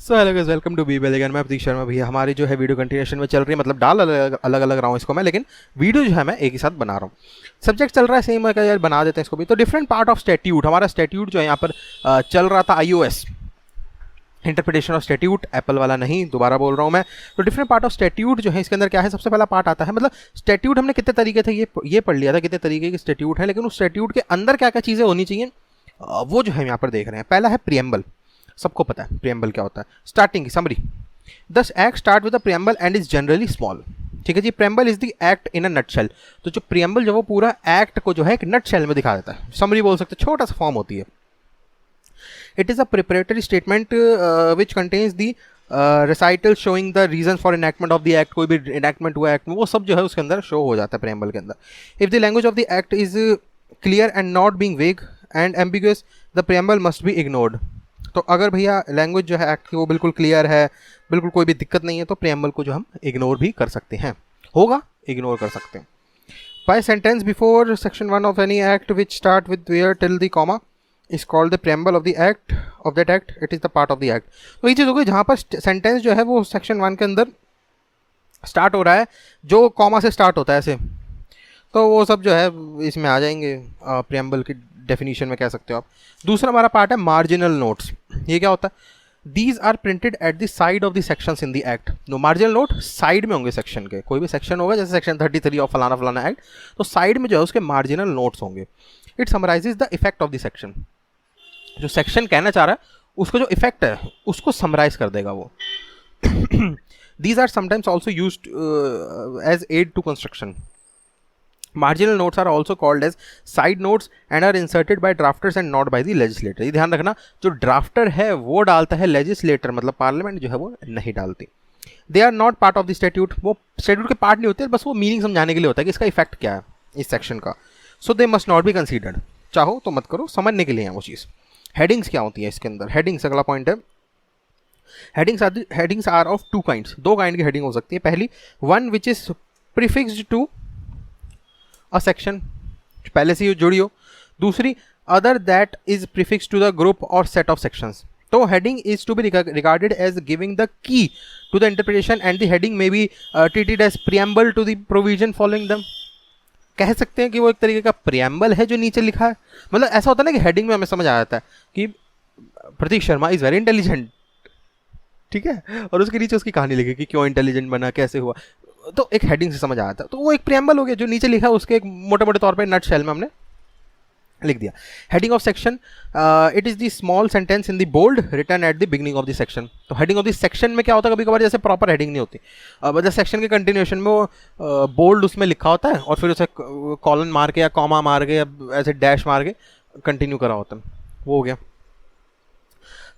So hello guys, welcome to बी बेलिगन। मैं प्रतीक शर्मा। भैया हमारी जो है वीडियो कंटिन्यूशन में चल रही है, मतलब डाल अलग अलग रहा हूँ इसको मैं, लेकिन वीडियो जो है मैं एक ही साथ बना रहा हूँ। सब्जेक्ट चल रहा है सेम, यार बना देते हैं इसको भी। तो डिफरेंट पार्ट ऑफ स्टैट्यूट, हमारा स्टैट्यूट जो है यहाँ पर चल रहा था iOS interpretation of statute, Apple वाला नहीं, दोबारा बोल रहा हूँ मैं। तो डिफरेंट पार्ट ऑफ स्टैट्यूट जो है इसके अंदर क्या है, सबसे पहला पार्ट आता है, मतलब स्टैट्यूट हमने कितने तरीके थे ये पढ़ लिया था, कितने तरीके के स्टैट्यूट है, लेकिन उस स्टैट्यूट के अंदर क्या क्या चीज़ें होनी चाहिए वो जो है यहाँ पर देख रहे हैं। पहला है प्रियम्बल। सबको पता है प्रियम्बल क्या होता है। स्टार्टिंग की summary, this act start with a preamble and is generally small. ठीक है जी, preamble is the act in a nutshell. तो जो प्रियम्बल जो वो पूरा एक्ट को जो है एक नटशेल में दिखा देता है, समरी बोल सकते हैं, छोटा सा फॉर्म होती है। It is a preparatory statement which contains the recital showing the reason for enactment of the act. कोई भी इनैक्टमेंट हुआ एक्ट में वो सब जो है उसके अंदर शो हो जाता है प्रियम्बल के अंदर। If the language of the act is clear and not being vague and ambiguous the preamble must be ignored. तो अगर भैया लैंग्वेज जो है एक्ट की वो बिल्कुल क्लियर है, बिल्कुल कोई भी दिक्कत नहीं है, तो प्रियम्बल को जो हम इग्नोर भी कर सकते हैं, होगा इग्नोर कर सकते हैं। By sentence before section 1 of any act which start with where till the comma is called the preamble of the act of that act, it is the part of the act. तो ये चीज़ हो गई जहाँ पर sentence जो है वो section 1 के अंदर स्टार्ट हो रहा है, जो कॉमा से स्टार्ट होता है ऐसे, तो वो सब जो है इसमें आ जाएंगे प्रियम्बल की डेफिनेशन में, कह सकते हो आप। दूसरा हमारा पार्ट है मार्जिनल नोट्स। ये क्या होता है? These are printed at the side of the sections in the act. No, marginal note side में होंगे सेक्शन के, कोई भी सेक्शन होगा जैसे सेक्शन 33 ऑफ फलाना फलाना एक्ट, तो साइड में जो है उसके मार्जिनल नोट्स होंगे। It summarises the effect of the section. जो सेक्शन कहना चाह रहा है उसको जो इफेक्ट है उसको समराइज कर देगा वो। These are sometimes also used as aid to construction. Marginal notes are also called as side notes and are inserted by drafters and not by the legislator। ये ध्यान रखना, जो ड्राफ्टर है वो डालता है, लेजिस्लेटर मतलब पार्लियामेंट जो है वो नहीं डालती। They are not part of the statute, वो स्टैट्यूट के पार्ट नहीं होते, बस वो मीनिंग समझाने के लिए होता है कि इसका इफेक्ट क्या है इस सेक्शन का। So they must not be considered. चाहो तो मत करो, समझने के लिए है वो चीज़। हेडिंग्स क्या होती है इसके अंदर? हेडिंग्स अगला पॉइंट है। Headings are of two kinds, दो काइंड की हेडिंग हो सकती है। पहली, one which is prefixed to a section, पहले से ही जुड़ी हो। दूसरी, other that is prefix to the group और सेट ऑफ सेक्शंस। तो heading is to be regarded as giving the key to the interpretation and the heading may be treated as preamble to the provision following them. कह सकते हैं कि वो एक तरीके का प्रियम्बल है जो नीचे लिखा है। मतलब ऐसा होता है ना कि हेडिंग में हमें समझ आ जाता है कि प्रतीक शर्मा इज वेरी इंटेलिजेंट, ठीक है, और उसके नीचे उसकी कहानी लिखी कि क्यों इंटेलिजेंट बना, कैसे हुआ, तो एक हेडिंग से समझ आया था। तो वो एक प्रियम्बल हो गया, जो नीचे लिखा है उसके एक मोटे मोटे तौर पे नट शेल में हमने लिख दिया। Heading of section, it is the small sentence in the bold written at the beginning of the section. तो हेडिंग ऑफ द सेक्शन में क्या होता है, कभी कभार जैसे प्रॉपर हेडिंग नहीं होती, मतलब सेक्शन के कंटिन्यूएशन में वो बोल्ड उसमें लिखा होता है और फिर उसे कॉलन मार के या कॉमा मार के या ऐसे डैश मार के कंटिन्यू करा होता है, वो हो गया।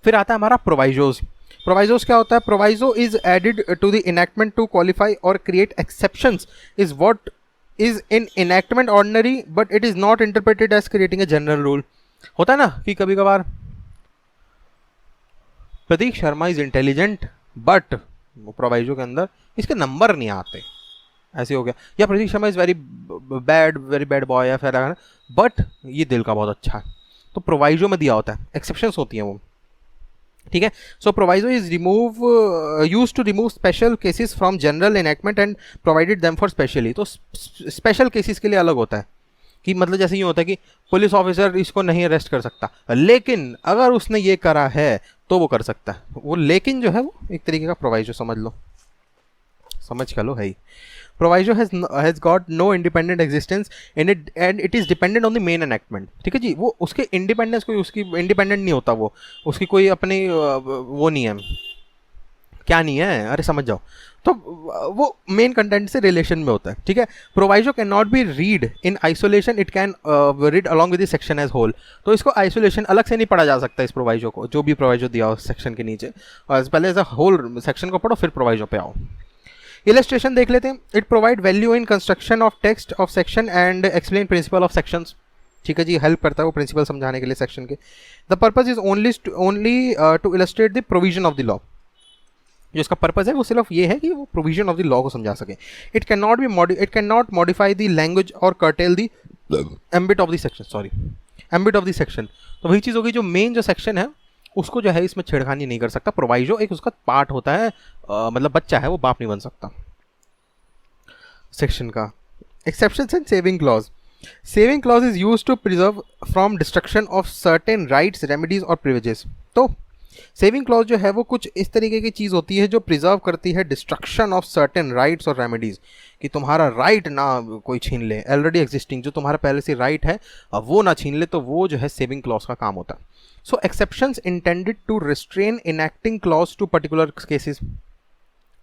फिर आता है हमारा प्रोवाइजोज। प्रोवाइजोज क्या होता है? Proviso is added to the enactment to qualify और create exceptions is what is in enactment ordinary but it is not interpreted as creating a general rule. होता है ना कि कभी कभार Prateek Sharma is intelligent but proviso के अंदर इसके नंबर नहीं आते, ऐसे हो गया। या Prateek Sharma is very bad boy या फिर बट ये दिल का बहुत अच्छा है, तो प्रोवाइजो में दिया होता है, एक्सेप्शंस होती हैं वो, ठीक है। So proviso is used to remove special cases from general enactment and provided them for specially. तो स्पेशल केसेस के लिए अलग होता है कि मतलब जैसे यूँ होता है कि पुलिस ऑफिसर इसको नहीं अरेस्ट कर सकता, लेकिन अगर उसने ये करा है तो वो कर सकता है। वो लेकिन जो है वो एक तरीके का प्रोवाइजो समझ लो, समझ कर लो है ही। Proviso has got no independent existence in it and it is dependent on the main enactment। ठीक है जी, वो उसके इंडिपेंडेंस कोई उसकी इंडिपेंडेंट नहीं होता, वो उसकी कोई अपनी वो नहीं है, क्या नहीं है, अरे समझ जाओ। तो वो मेन कंटेंट से रिलेशन में होता है, ठीक है। Proviso can not be read in isolation, it can read along with the section as whole. तो इसको आइसोलेशन अलग से नहीं पढ़ा जा सकता इस प्रोवाइजो को, जो भी प्रोवाइजो दिया हो सेक्शन के नीचे, और पहले एज अ होल सेक्शन को पढ़ो फिर प्रोवाइजो पे आओ। इलस्ट्रेशन देख लेते हैं। It provide value in construction of text of section and explain principle of sections. ठीक है जी, हेल्प करता है वो प्रिंसिपल समझाने के लिए सेक्शन के। The purpose is only to illustrate the provision of the law. जो इसका पर्पज है वो सिर्फ ये है कि वो प्रोविजन ऑफ द लॉ को समझा सके। It can not modify the language और curtail the ambit of the section, ambit of the section. तो वही चीज़ होगी, जो मेन जो सेक्शन है उसको जो है इसमें छेड़खानी नहीं कर सकता। प्रोवाइजो एक उसका पार्ट होता है, मतलब बच्चा है, वो बाप नहीं बन सकता सेक्शन का। Exceptions and saving clause. Saving clause is use to preserve from destruction of certain rights, remedies और प्रिविलेजेस। तो सेविंग क्लॉज जो है वो कुछ इस तरीके की चीज़ होती है जो प्रिजर्व करती है डिस्ट्रक्शन ऑफ सर्टेन राइट्स और रेमेडीज, कि तुम्हारा राइट ना कोई छीन ले, ऑलरेडी एग्जिस्टिंग जो तुम्हारा पहले से राइट है अब वो ना छीन ले, तो वो जो है सेविंग क्लॉज का काम होता है। So exceptions intended to restrain enacting clause to particular cases.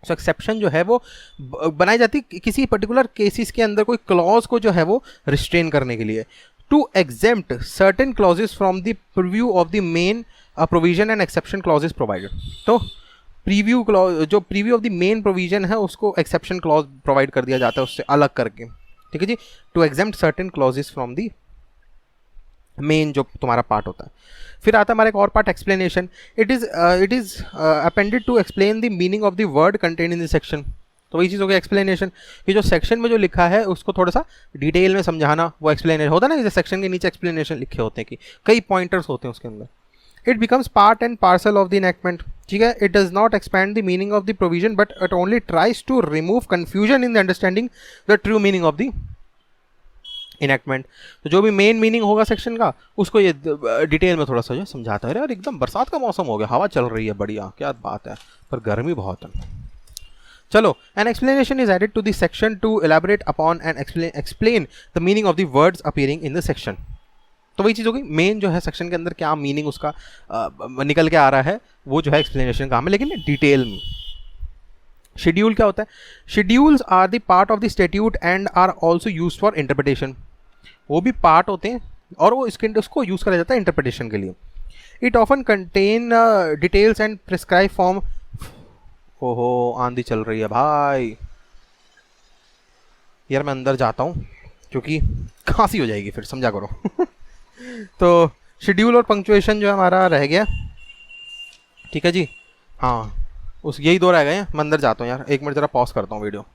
So exception जो है वो बनाई जाती किसी पर्टिकुलर केसेस के अंदर कोई क्लॉज को जो है वो रिस्ट्रेन करने के लिए। To exempt certain clauses from the preview of the main provision and exception clauses provided. तो प्रीव्यू क्लॉज, जो preview of the main provision है उसको एक्सेप्शन क्लॉज प्रोवाइड कर दिया जाता है उससे अलग करके, ठीक है जी। To exempt certain clauses from the main जो तुम्हारा पार्ट होता है। फिर आता है हमारा एक और part, explanation. It is appended to explain the meaning of the word contain in the section. तो वही चीज़ हो गया एक्सप्लेनेशन, कि जो सेक्शन में जो लिखा है उसको थोड़ा सा डिटेल में समझाना, वो एक्सप्लेनेशन होता है ना, जैसे सेक्शन के नीचे एक्सप्लेनेशन लिखे होते हैं कि कई पॉइंटर्स होते हैं उसके अंदर। It becomes part and parcel of the enactment, ठीक है। It does not expand the meaning of the provision but it only tries to remove confusion in the understanding the true meaning of the enactment. तो जो भी main meaning होगा section का उसको ये detail में थोड़ा सा जो समझाता है। और एकदम बरसात का मौसम हो गया, हवा चल रही है बढ़िया, क्या बात है, पर गर्मी बहुत है। चलो, an explanation is added to the section to elaborate upon and explain the meaning of the words appearing in the section. तो वही चीज़ होगी, मेन जो है सेक्शन के अंदर क्या मीनिंग उसका निकल के आ रहा है वो जो है एक्सप्लेनेशन काम है, लेकिन डिटेल में। शेड्यूल क्या होता है? Schedules are the part of the statute and are also use for interpretation. वो भी पार्ट होते हैं और वो उसको यूज़ करा जाता है इंटरप्रिटेशन के लिए। It often contain details and prescribe form. ओहो, आंधी चल रही है भाई यार, मैं अंदर जाता हूँ क्योंकि खांसी हो जाएगी फिर, समझा करो। तो शेड्यूल और पंक्चुएशन जो हमारा रह गया, ठीक है जी। हाँ, उस यही दो रह गए हैं। मैं अंदर जाता हूँ यार, एक मिनट ज़रा पॉज करता हूँ वीडियो।